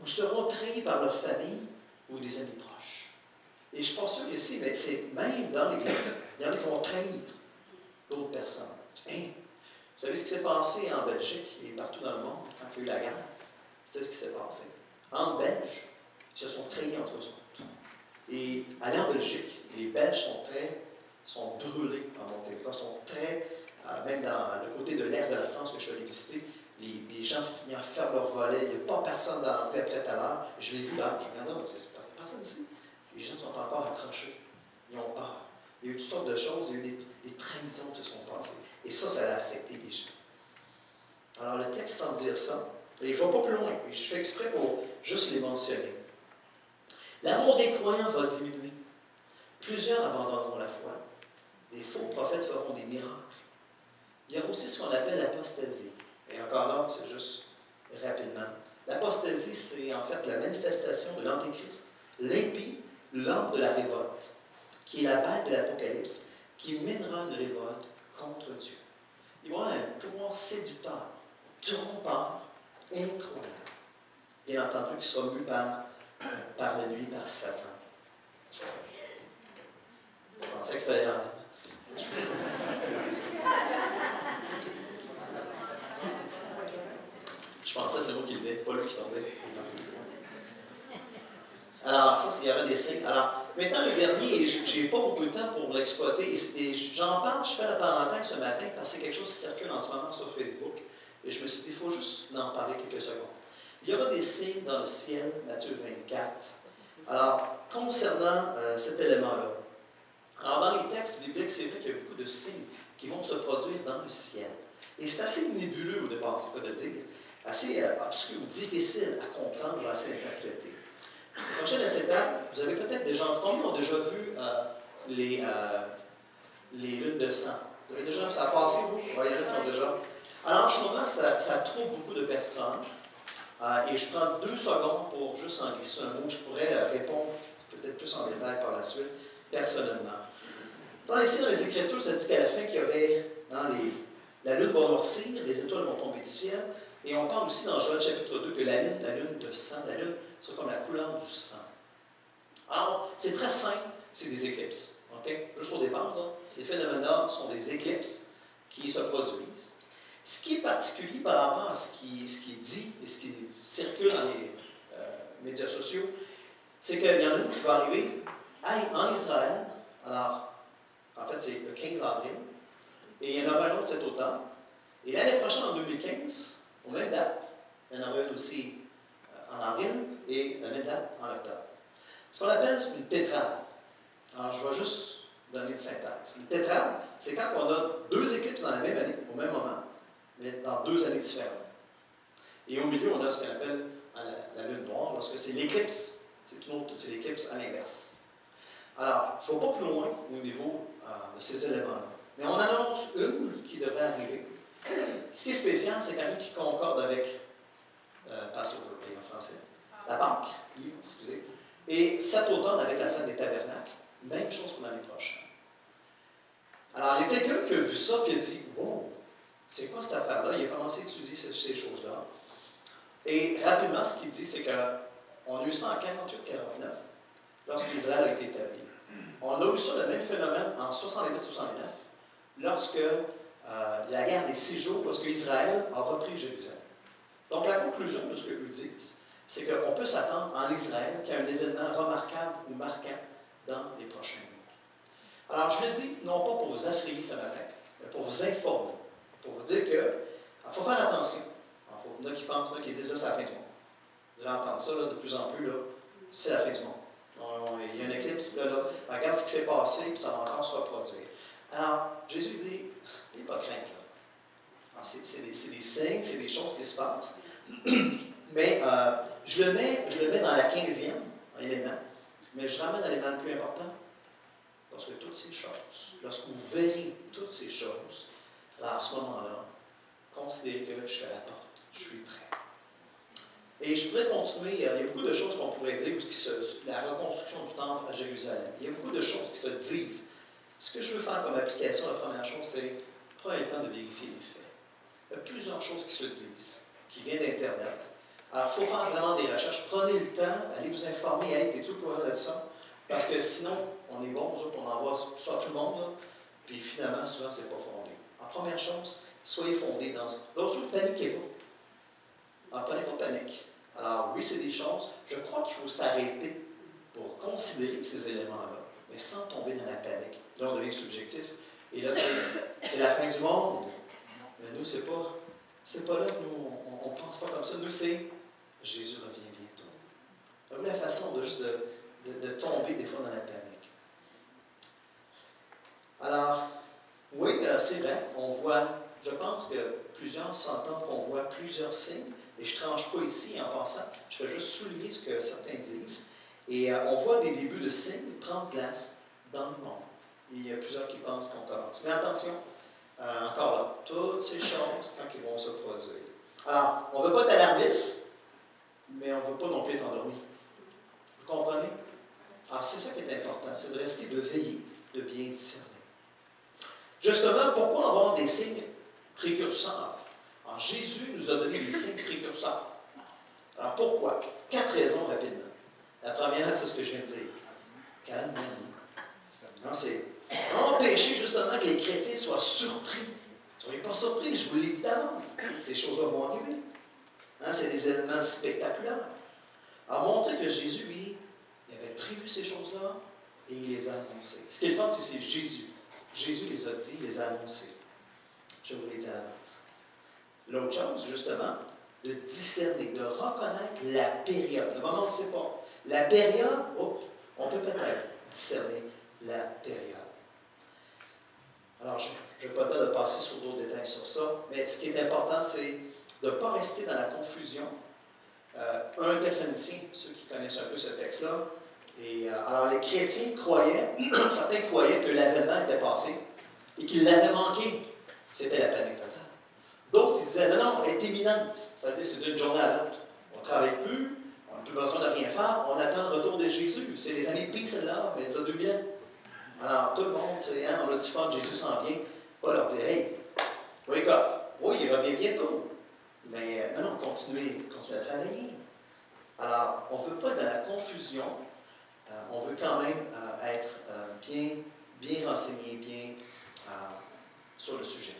S1: ou seront trahis par leur famille ou des amis proches. Et je ne suis pas sûr ici, mais c'est même dans l'Église, il y en a qui vont trahir d'autres personnes. Hein? Vous savez ce qui s'est passé en Belgique et partout dans le monde quand il y a eu la guerre? C'est ce qui s'est passé. Entre Belges, ils se sont trahis entre eux autres. Et aller en Belgique, les Belges sont brûlés en mon territoire, sont très, même dans le côté de l'est de la France que je suis allé visiter, les gens ferment leur volet, il n'y a pas personne dans la rue après tout à l'heure. Je l'ai vu là, je me dis, non, il n'y a personne ici. Les gens sont encore accrochés, ils ont peur. Il y a eu toutes sortes de choses, il y a eu des trahisons qui se sont passées. Et ça a affecté les gens. Alors le texte semble dire ça, et je ne vais pas plus loin, et je fais exprès pour juste les mentionner. L'amour des croyants va diminuer. Plusieurs abandonneront la foi. Des faux prophètes feront des miracles. Il y a aussi ce qu'on appelle l'apostasie. Et encore là, c'est juste rapidement. L'apostasie, c'est en fait la manifestation de l'Antéchrist, l'impie, l'homme de la révolte, qui est la bête de l'Apocalypse, qui mènera une révolte contre Dieu. Il va y avoir un pouvoir séducteur, trompeur, incroyable. Bien entendu, qui sera mu par la nuit, par Satan. Je pensais que c'était là. Je pensais que c'est moi qui le venais, pas lui qui tombait. Alors, ça, il y avait des signes. Alors, maintenant, le dernier, je n'ai pas beaucoup de temps pour l'exploiter. Et j'en parle, je fais la parenthèse ce matin parce que c'est quelque chose qui circule en ce moment sur Facebook. Et je me suis dit, il faut juste en parler quelques secondes. Il y aura des signes dans le ciel, Matthieu 24. Alors, concernant cet élément-là, alors dans les textes bibliques, c'est vrai qu'il y a beaucoup de signes qui vont se produire dans le ciel. Et c'est assez nébuleux au départ, c'est pas de dire, assez obscur, difficile à comprendre ou assez interpréter. La prochaine acétate, vous avez peut-être déjà, combien ont déjà vu les lunes de sang? Vous avez déjà, ça a passé, vous? Oui, il y en a qui ont déjà. Alors en ce moment, ça trouve beaucoup de personnes. Et je prends 2 secondes pour juste en glisser un mot. Je pourrais répondre peut-être plus en détail par la suite, personnellement. Ici, dans les Écritures, ça dit qu'à la fin, qu'il y aurait, la lune va noircir, les étoiles vont tomber du ciel. Et on parle aussi dans Joël chapitre 2 que la lune de sang, la lune sera comme la couleur du sang. Alors, c'est très simple, c'est des éclipses. Okay? Juste au départ, là, ces phénomènes-là sont des éclipses qui se produisent. Ce qui est particulier par rapport à ce qui est dit et ce qui circule dans les médias sociaux, c'est qu'il y en a une qui va arriver en Israël. Alors, en fait, c'est le 15 avril. et il y en aura un autre cet automne. Et l'année prochaine, en 2015, aux mêmes dates, il y en aura une aussi en avril et la même date en octobre. Ce qu'on appelle une tétrade. Alors, je vais juste donner une synthèse. Une tétrade, c'est quand on a deux éclipses dans la même année, au même moment, mais dans deux années différentes. Et au milieu, on a ce qu'on appelle la lune noire, lorsque c'est l'éclipse. C'est l'éclipse à l'inverse. Alors, je ne vais pas plus loin au niveau de ces éléments-là. Mais on annonce une qui devrait arriver. Ce qui est spécial, c'est quand même qui concorde avec Passover en français. La Pâque, excusez. Et cet automne avec la fête des tabernacles. Même chose pour l'année prochaine. Alors, il y a quelqu'un qui a vu ça et a dit wow, c'est quoi cette affaire-là? Il a commencé à étudier ces choses-là. Et rapidement, ce qu'il dit, c'est qu'on a eu ça en 48-49, lorsque Israël a été établi. On a eu ça, le même phénomène, en 68-69, lorsque la guerre des 6 jours, lorsque Israël a repris Jérusalem. Donc, la conclusion de ce qu'eux disent, c'est qu'on peut s'attendre en Israël qu'il y a un événement remarquable ou marquant dans les prochains mois. Alors, je le dis, non pas pour vous affrayer ce matin, mais pour vous informer, pour vous dire qu'il faut faire attention. Il y en a qui pensent, qui disent, là, c'est la fin du monde. Vous allez entendre ça là, de plus en plus, là, c'est la fin du monde. Il y a une éclipse, là, regarde ce qui s'est passé, puis ça va encore se reproduire. Alors, Jésus dit, il n'est pas crainte, là. C'est des signes, c'est des choses qui se passent. Mais je le mets dans la 15e élément, mais je ramène à l'élément le plus important. Lorsque toutes ces choses, lorsque vous verrez toutes ces choses, alors à ce moment-là, considérez que je suis à la porte, je suis prêt. Et je pourrais continuer, il y a beaucoup de choses qu'on pourrait dire, la reconstruction du temple à Jérusalem. Il y a beaucoup de choses qui se disent. Ce que je veux faire comme application, la première chose, c'est prendre le temps de vérifier les faits. Il y a plusieurs choses qui se disent, qui viennent d'Internet. Alors, il faut faire vraiment des recherches. Prenez le temps, allez vous informer, hey, es-tu au courant de ça? Parce que sinon, on est bon, nous autres, on envoie ça à tout le monde, là, puis finalement, souvent, c'est pas fondé. En première chose, soyez fondés dans ce. L'autre chose, paniquez pas. Alors, prenez pas panique. Alors, oui, c'est des choses. Je crois qu'il faut s'arrêter pour considérer ces éléments-là, mais sans tomber dans la panique. Là, on devient subjectif. Et là, c'est la fin du monde. Mais nous, c'est pas là que nous, on ne pense pas comme ça. Nous, c'est Jésus revient bientôt. Vous voyez la façon de juste de tomber des fois dans la panique. Alors, oui, c'est vrai, on voit, je pense que plusieurs s'entendent qu'on voit plusieurs signes, et je ne tranche pas ici en passant, je vais juste souligner ce que certains disent. Et on voit des débuts de signes prendre place dans le monde. Et il y a plusieurs qui pensent qu'on commence. Mais attention, encore là, toutes ces choses, quand ils vont se produire. Alors, on ne veut pas être alarmiste, mais on ne veut pas non plus être endormi. Vous comprenez? Alors, c'est ça qui est important, c'est de rester, de veiller, de bien discerner. Justement, pourquoi avoir des signes précurseurs? Alors, Jésus nous a donné des signes précurseurs. Alors, pourquoi? 4 raisons rapidement. La première, c'est ce que je viens de dire. Calmez-vous. C'est empêcher justement que les chrétiens soient surpris. Soyez pas surpris, je vous l'ai dit d'avance. Ces choses-là vont arriver. C'est des éléments spectaculaires. Alors, montrer que Jésus, lui, il avait prévu ces choses-là et il les a annoncées. Ce qui est le fun, c'est Jésus. Jésus les a dit, il les a annoncés. Je vous l'ai dit à l'avance. L'autre chose, justement, de discerner, de reconnaître la période. Le moment où on ne sait pas. La période, on peut peut-être discerner la période. Alors, je n'ai pas le temps de passer sur d'autres détails sur ça, mais ce qui est important, c'est de ne pas rester dans la confusion. 1 Thessaloniciens, ceux qui connaissent un peu ce texte-là, et alors les chrétiens croyaient, certains croyaient que l'avènement était passé et qu'il l'avait manqué. C'était la panique totale. D'autres, ils disaient, non, elle est imminente. Ça veut dire c'est d'une journée à l'autre. On ne travaille plus, on n'a plus besoin de rien faire, on attend le retour de Jésus. C'est les années peace and love, mais il y a 2000 ans. Alors, tout le monde, on a du fun, Jésus s'en vient. Pas leur dire, hey, wake up. Oui, il revient bientôt. Mais non, continuez à travailler. Alors, on ne veut pas être dans la confusion. On veut quand même être bien renseigné, bien sur le sujet.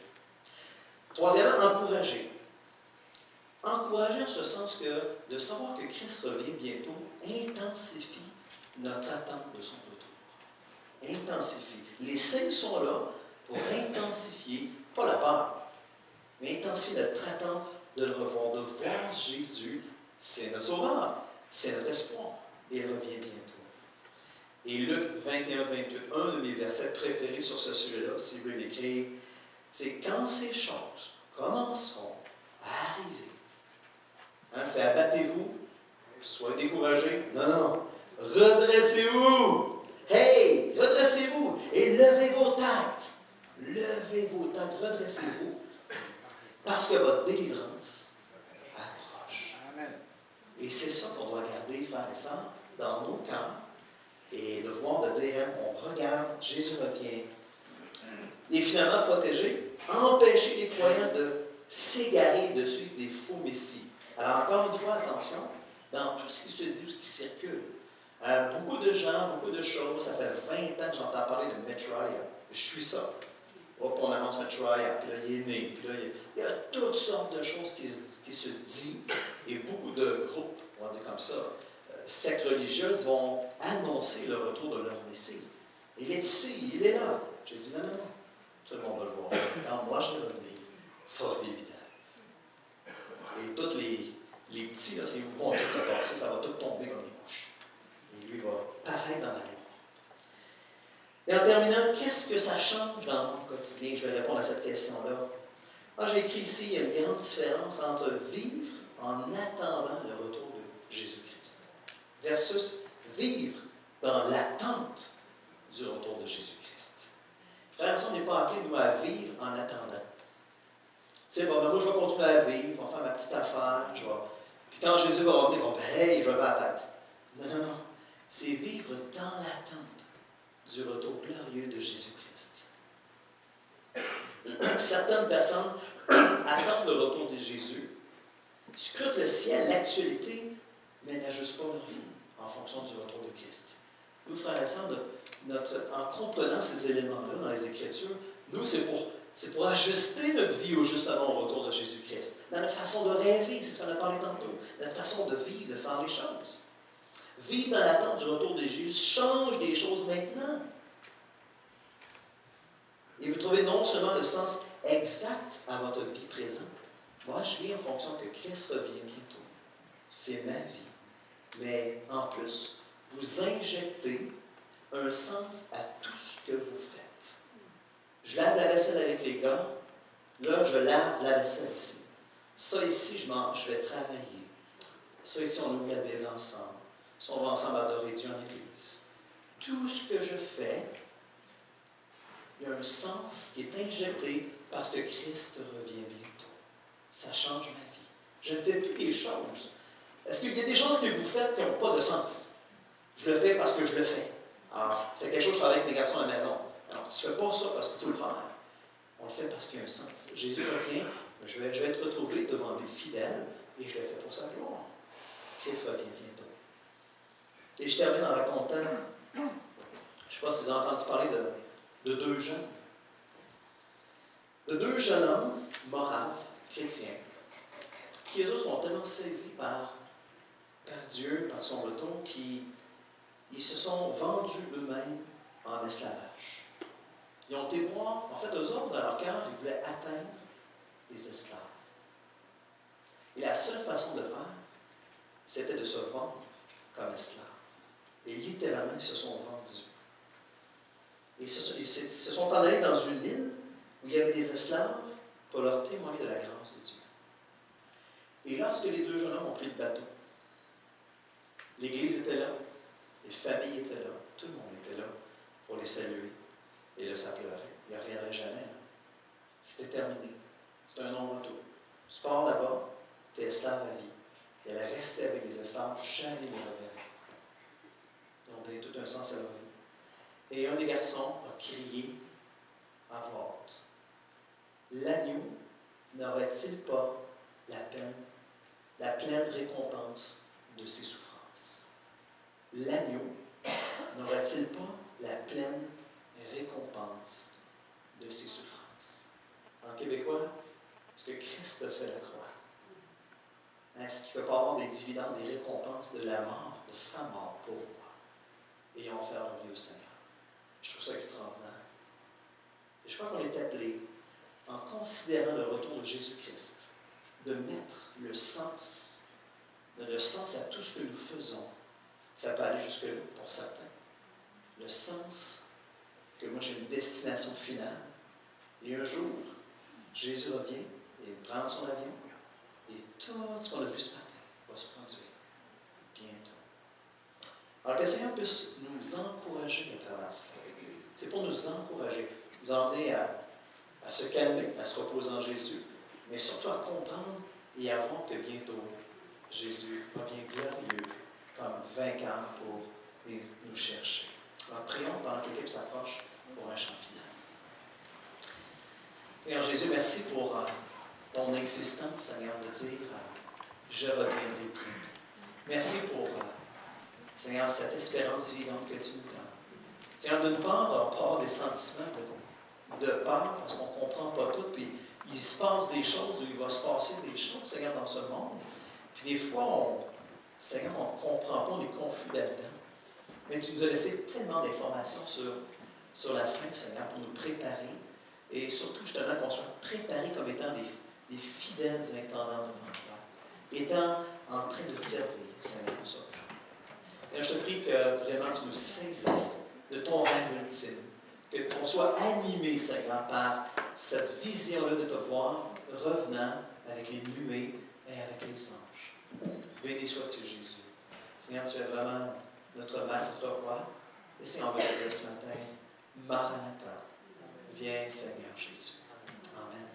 S1: Troisièmement, encourager. Encourager en ce sens que de savoir que Christ revient bientôt intensifie notre attente de son retour. Intensifie. Les signes sont là, pour intensifier, pas la peur, mais intensifier notre attente de le revoir, de voir Jésus. C'est notre sauveur, c'est notre espoir, et il revient bientôt. Et Luc 21-28, un de mes versets préférés sur ce sujet-là, si vous voulez l'écrire, c'est quand ces choses commenceront à arriver. Hein, c'est abattez-vous, soyez découragés. Non, non. Redressez-vous. Hey, redressez-vous et levez vos têtes. Levez vos têtes, redressez-vous. Parce que votre délivrance approche. Amen. Et c'est ça qu'on doit garder, frères et sœurs, dans nos cœurs. Et de voir, de dire, hein, on regarde, Jésus revient. Et finalement, protéger, empêcher les croyants de s'égarer, de suivre des faux messies. Alors, encore une fois, attention, dans tout ce qui se dit ou ce qui circule. Beaucoup de gens, beaucoup de choses, ça fait 20 ans que j'entends parler de Metroia. Je suis ça. Hop, on annonce Metroia, puis là, il est né, puis là, il y a toutes sortes de choses qui se disent, et beaucoup de groupes, on va dire comme ça, sectes religieuses vont annoncer le retour de leur Messie. Il est ici, il est là. J'ai dit non, non, non. Tout le monde va le voir. Quand moi je vais revenir, ça va être évident. Et tous les petits, là, c'est où vont tout se passer, ça va tout tomber comme des mouches. Et lui va paraître dans la gloire. Et en terminant, qu'est-ce que ça change dans mon quotidien? Je vais répondre à cette question-là. Ah, j'ai écrit ici, il y a une grande différence entre vivre en attendant le retour de Jésus-Christ versus vivre dans l'attente du retour de Jésus-Christ. Frère, on n'est pas appelé, nous, à vivre en attendant. Tu sais, bon, ben, moi, je vais continuer à vivre, je vais faire ma petite affaire, puis quand Jésus va revenir, bon, ben, hey, je vais lever la tête. Non, non, non. C'est vivre dans l'attente du retour glorieux de Jésus-Christ. Certaines personnes attendent le retour de Jésus, scrutent le ciel, l'actualité, mais n'ajustent pas leur vie en fonction du retour de Christ. Nous, frères et sœurs, en comprenant ces éléments-là dans les Écritures, nous, c'est pour ajuster notre vie au justement au retour de Jésus-Christ. Dans notre façon de rêver, c'est ce qu'on a parlé tantôt, notre façon de vivre, de faire les choses. Vivre dans l'attente du retour de Jésus change des choses maintenant. Et vous trouvez non seulement le sens exact à votre vie présente. Moi, je vis en fonction que Christ revient bientôt. C'est ma vie. Mais en plus, vous injectez un sens à tout ce que vous faites. Je lave la vaisselle avec les gars. Là, je lave la vaisselle ici. Ça ici, je vais travailler. Ça ici, on ouvre la Bible ensemble. Ça, on va ensemble adorer Dieu en Église. Tout ce que je fais, il y a un sens qui est injecté parce que Christ revient bientôt. Ça change ma vie. Je ne fais plus les choses. Est-ce qu'il y a des choses que vous faites qui n'ont pas de sens? Je le fais parce que je le fais. Alors, c'est quelque chose que je travaille avec mes garçons à la maison. Alors, tu ne fais pas ça parce que tu peux le faire. On le fait parce qu'il y a un sens. Jésus revient, je vais être retrouvé devant lui fidèle et je le fais pour sa gloire. Christ revient bientôt. Et je termine en racontant, je ne sais pas si vous avez entendu parler de deux jeunes. De deux jeunes hommes, moraves, chrétiens, qui eux autres sont tellement saisis par Dieu, par son retour, qu'ils se sont vendus eux-mêmes en esclavage. Ils ont été voir, en fait, eux autres, dans leur cœur, ils voulaient atteindre les esclaves. Et la seule façon de faire, c'était de se vendre comme esclaves. Et littéralement, ils se sont vendus. Ils se sont en allés dans une île où il y avait des esclaves pour leur témoigner de la grâce de Dieu. Et lorsque les deux jeunes hommes ont pris le bateau, l'Église était là, les familles étaient là, tout le monde était là pour les saluer. Et là, ça pleurait. Il ne reviendrait jamais. Là. C'était terminé. C'était un non-retour. Tu pars là-bas, tu es esclave à vie. Et elle est restée avec des esclaves, jamais ne reverrait. Ils ont donné tout un sens à leur vie. Et un des garçons a crié à voix haute. L'agneau n'aurait-il pas la pleine récompense de ses souffrances? L'agneau n'aurait-il pas la pleine récompense de ses souffrances? En québécois, est-ce que Christ a fait la croix? Est-ce qu'il ne peut pas avoir des dividendes, des récompenses de la mort, de sa mort pour moi? Et ils ont fait leur vie au Seigneur. Je trouve ça extraordinaire. Et je je crois qu'on est appelé, en considérant le retour de Jésus-Christ, de mettre le sens à tout ce que nous faisons. Ça peut aller jusque-là pour certains. Le sens que moi j'ai une destination finale. Et un jour, Jésus revient, il prend son avion, et tout ce qu'on a vu ce matin va se produire bientôt. Alors que le Seigneur puisse nous encourager à travers cela. C'est pour nous encourager, nous emmener à se calmer, à se reposer en Jésus, mais surtout à comprendre et à voir que bientôt, Jésus revient glorieux comme vainqueur pour nous chercher. Alors prions pendant que l'équipe s'approche pour un chant final. Seigneur Jésus, merci pour ton insistance, Seigneur, de dire je reviendrai bientôt. Merci pour, Seigneur, cette espérance vivante que tu nous donnes. Seigneur, d'une part, on peut avoir des sentiments de peur parce qu'on ne comprend pas tout, puis il se passe des choses ou il va se passer des choses, Seigneur, dans ce monde. Puis des fois, Seigneur, on ne comprend pas, on est confus là-dedans. Mais tu nous as laissé tellement d'informations sur la fin, Seigneur, pour nous préparer. Et surtout, justement, qu'on soit préparés comme étant des fidèles intendants devant toi, étant en train de te servir, Seigneur, sur terre. Seigneur, je te prie que vraiment tu nous saisisses de ton rêve ultime, qu'on soit animés, Seigneur, par cette vision-là de te voir revenant avec les nuées et avec les anges. Béni sois-tu, Jésus. Seigneur, tu es vraiment notre Maître, notre Roi. Et Seigneur, on va te dire ce matin, Maranatha, viens, Seigneur Jésus. Amen.